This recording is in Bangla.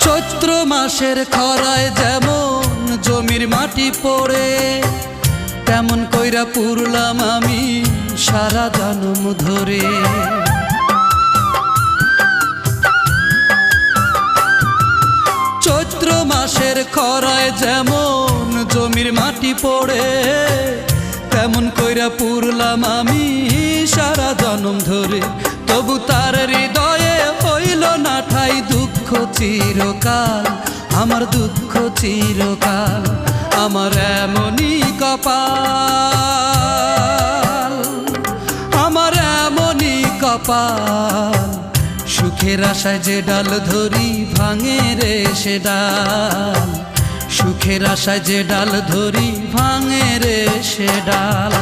চৈত্র মাসের খরায় যেমন জমির মাটি পড়ে, তেমন কইরা পুরলাম আমি সারা জনম ধরে। চৈত্র মাসের খরায় যেমন জমির মাটি পড়ে, তেমন কইরা পুরলাম আমি সারা জনম ধরে। তবু তার হৃদয়ে হইল না ঠাই দুঃখ চিরকাল, আমার দুঃখ চিরকাল। আমার এমনই কপাল, আমার এমনই কপাল, সুখের আশায় যে ডাল ধরি ভাঙে রে সে ডাল, সুখের আশায় যে ডাল ধরি ভাঙে রে সে ডাল।